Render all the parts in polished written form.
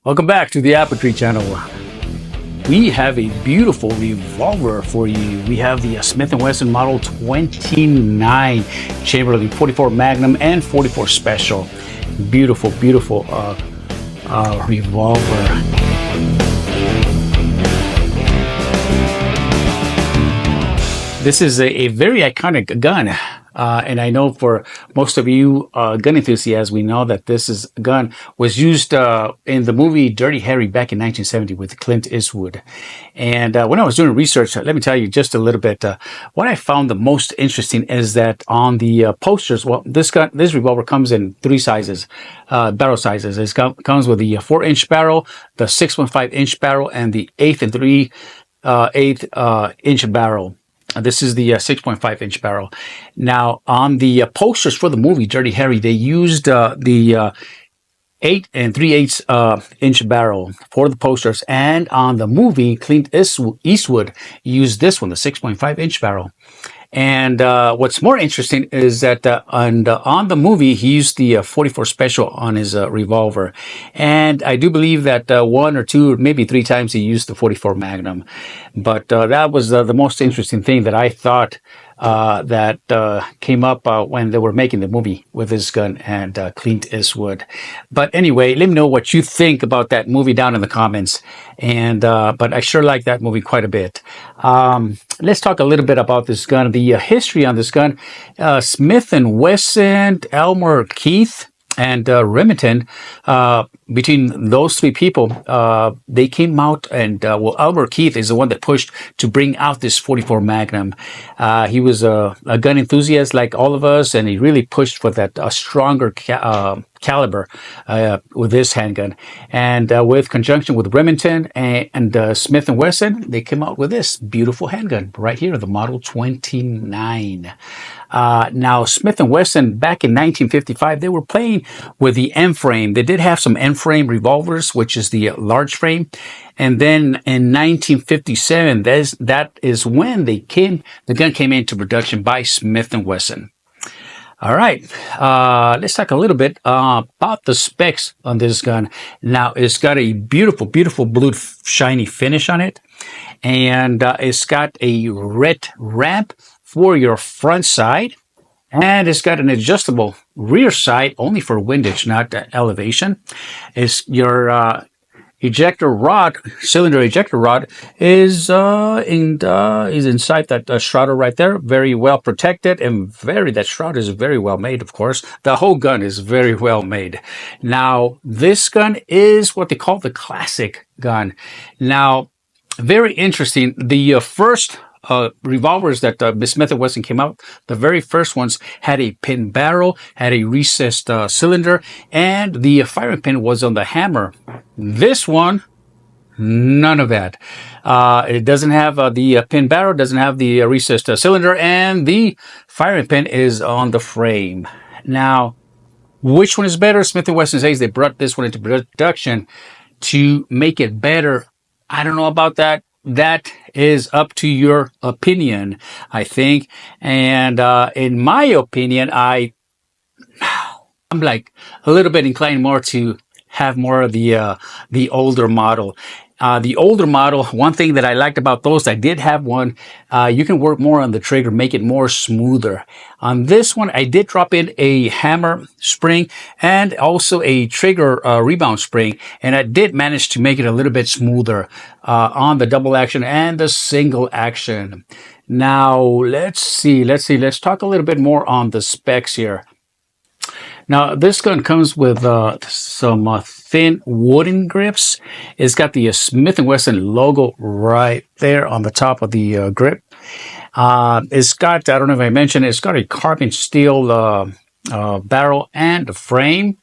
Welcome back to the Apple Tree channel. We have a beautiful revolver for you. We have the Smith & Wesson Model 29 chamber, 44 Magnum and 44 Special. Beautiful, beautiful revolver. This is a very iconic gun. And I know for most of you gun enthusiasts, we know that this gun was used in the movie Dirty Harry back in 1970 with Clint Eastwood. And when I was doing research, let me tell you just a little bit. What I found the most interesting is that on the posters, well, this revolver comes in three sizes, barrel sizes. It comes with the 4-inch barrel, the 6.5-inch barrel, and the 1/8 and 3/8 inch barrel. This is the 6.5-inch barrel. Now, on the posters for the movie Dirty Harry, they used the 1/8 and 3/8 inch barrel for the posters. And on the movie, Clint Eastwood used this one, the 6.5-inch barrel. And what's more interesting is that on the movie, he used the 44 Special on his revolver. And I do believe that one or two, maybe three times he used the 44 Magnum. But that was the most interesting thing that I thought that came up when they were making the movie with this gun and Clint Eastwood. But anyway, let me know what you think about that movie down in the comments. And but I sure like that movie quite a bit. Let's talk a little bit about this gun. The history on this gun: Smith & Wesson, Elmer Keith, and Remington. Between those three people, they came out and, well, Elmer Keith is the one that pushed to bring out this 44 Magnum. He was a gun enthusiast like all of us, and he really pushed for that stronger caliber with this handgun. And with conjunction with Remington and Smith & Wesson, they came out with this beautiful handgun right here, the Model 29. Now, Smith & Wesson, back in 1955, they were playing with the M-frame. They did have some M-frame revolvers, which is the large frame. And then in 1957, that is when the gun came into production by Smith & Wesson. All right, let's talk a little bit about the specs on this gun. Now, it's got a beautiful, beautiful blue shiny finish on it. And it's got a red ramp for your front side. And it's got an adjustable rear side, only for windage, not elevation. It's your ejector rod, cylinder ejector rod, is inside that shrouder right there. Very well protected, and that shroud is very well made, of course. The whole gun is very well made. Now, this gun is what they call the classic gun. Now, very interesting. The first revolvers that Smith & Wesson came out, the very first ones had a pin barrel, had a recessed cylinder, and the firing pin was on the hammer. This one, none of that. It doesn't have the pin barrel, doesn't have the recessed cylinder, and the firing pin is on the frame. Now, which one is better? Smith & Wesson says they brought this one into production to make it better. I don't know about that. That is up to your opinion, I think. And in my opinion, I'm like a little bit inclined more to have more of the older model. The older model, one thing that I liked about those, I did have one, you can work more on the trigger, make it more smoother. On this one, I did drop in a hammer spring and also a trigger rebound spring, and I did manage to make it a little bit smoother on the double action and the single action. Now, let's talk a little bit more on the specs here. Now, this gun comes with some thin wooden grips. It's got the Smith & Wesson logo right there on the top of the grip. It's got, I don't know if I mentioned, it's got a carbon steel barrel and a frame.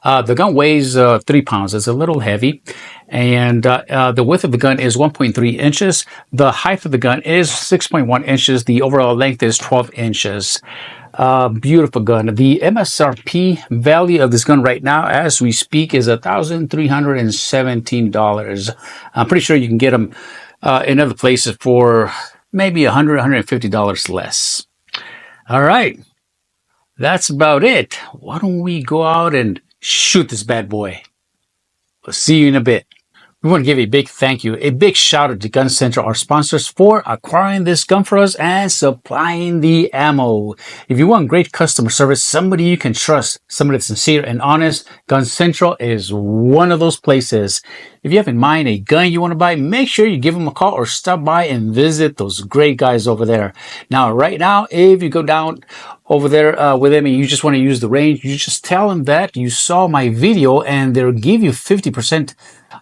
The gun weighs 3 pounds. It's a little heavy. And the width of the gun is 1.3 inches. The height of the gun is 6.1 inches. The overall length is 12 inches. Beautiful gun. The MSRP value of this gun right now, as we speak, is $1,317. I'm pretty sure you can get them in other places for maybe $100, $150 less. All right. That's about it. Why don't we go out and shoot this bad boy? See you in a bit. We want to give a big thank you, a big shout out to Gun Central, our sponsors, for acquiring this gun for us and supplying the ammo. If you want great customer service, somebody you can trust, somebody that's sincere and honest, Gun Central is one of those places. If you have in mind a gun you want to buy, make sure you give them a call or stop by and visit those great guys over there. Now, right now, if you go down over there with them and you just want to use the range, you just tell them that you saw my video and they'll give you 50%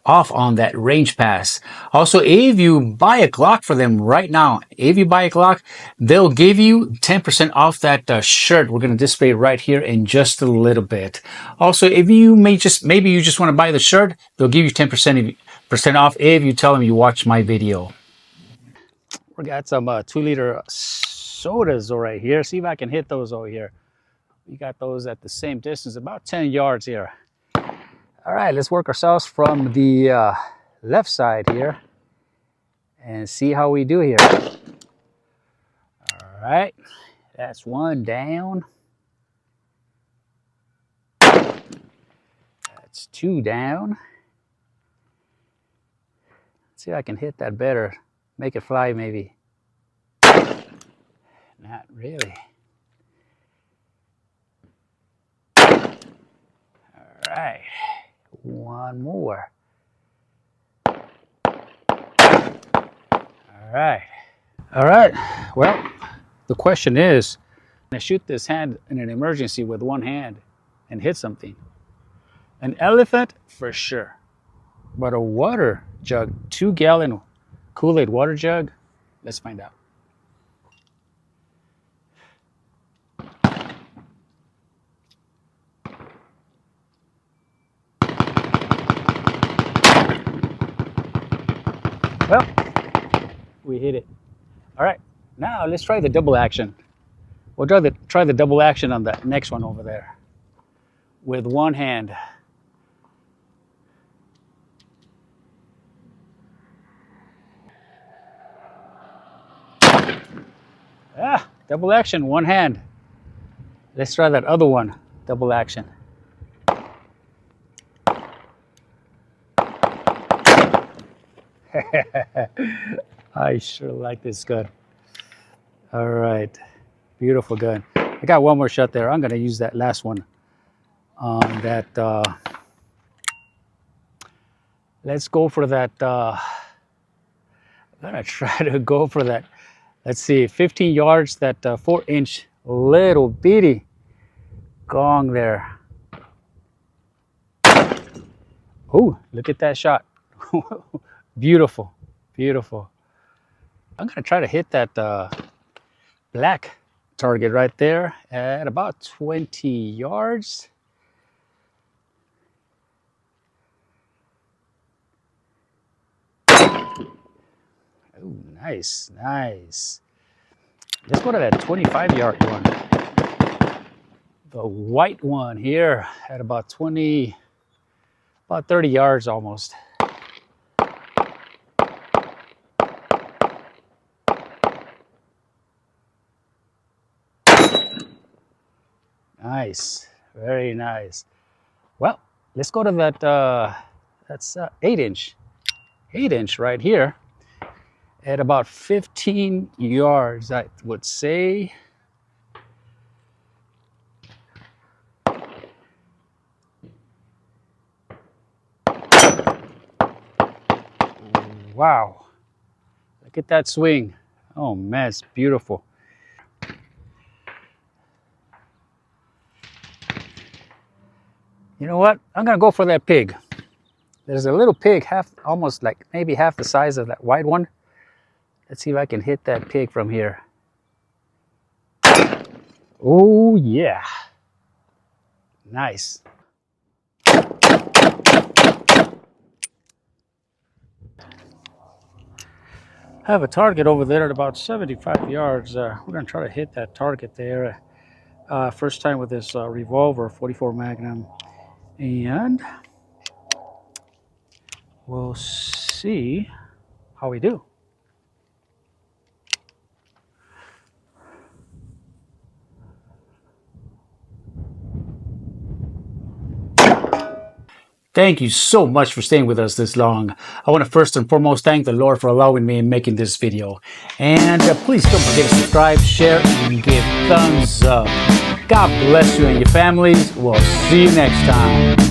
off on that range pass. Also, if you buy a Glock for them right now, if you buy a Glock, they'll give you 10% off that shirt we're going to display right here in just a little bit. Also, if you maybe you just want to buy the shirt, they'll give you 10% off if you tell them you watch my video. We got some 2-liter sodas over right here. See if I can hit those over here. We got those at the same distance, about 10 yards here. All right, let's work ourselves from the left side here and see how we do here. All right, that's one down. That's two down. Let's see if I can hit that better. Make it fly maybe. Not really. All right, one more. All right. Well, the question is, can I shoot this hand in an emergency with one hand and hit something? An elephant, for sure. But a water jug, 2-gallon Kool-Aid water jug, let's find out. Well, we hit it. All right, now let's try the double action. We'll try the double action on the next one over there with one hand. Ah, double action, one hand. Let's try that other one, double action. I sure like this gun. All right, beautiful gun. I got one more shot there. I'm gonna use that last one on that. Let's go for that. I'm gonna try to go for that. Let's see, 15 yards, that 4-inch little bitty gong there. Oh, look at that shot. Beautiful, beautiful. I'm gonna try to hit that black target right there at about 20 yards. Oh, nice, nice. Let's go to that 25-yard one. The white one here at about 30 yards almost. Nice, very nice. Well, let's go to that, that's 8-inch. 8-inch right here at about 15 yards, I would say. Wow, look at that swing. Oh man, it's beautiful. You know what? I'm gonna go for that pig. There's a little pig, almost like maybe half the size of that white one. Let's see if I can hit that pig from here. Oh yeah, nice. I have a target over there at about 75 yards. We're gonna try to hit that target there. First time with this revolver, 44 Magnum, and we'll see how we do. Thank you so much for staying with us this long. I want to first and foremost thank the Lord for allowing me in making this video. And please don't forget to subscribe, share, and give thumbs up. God bless you and your families. We'll see you next time.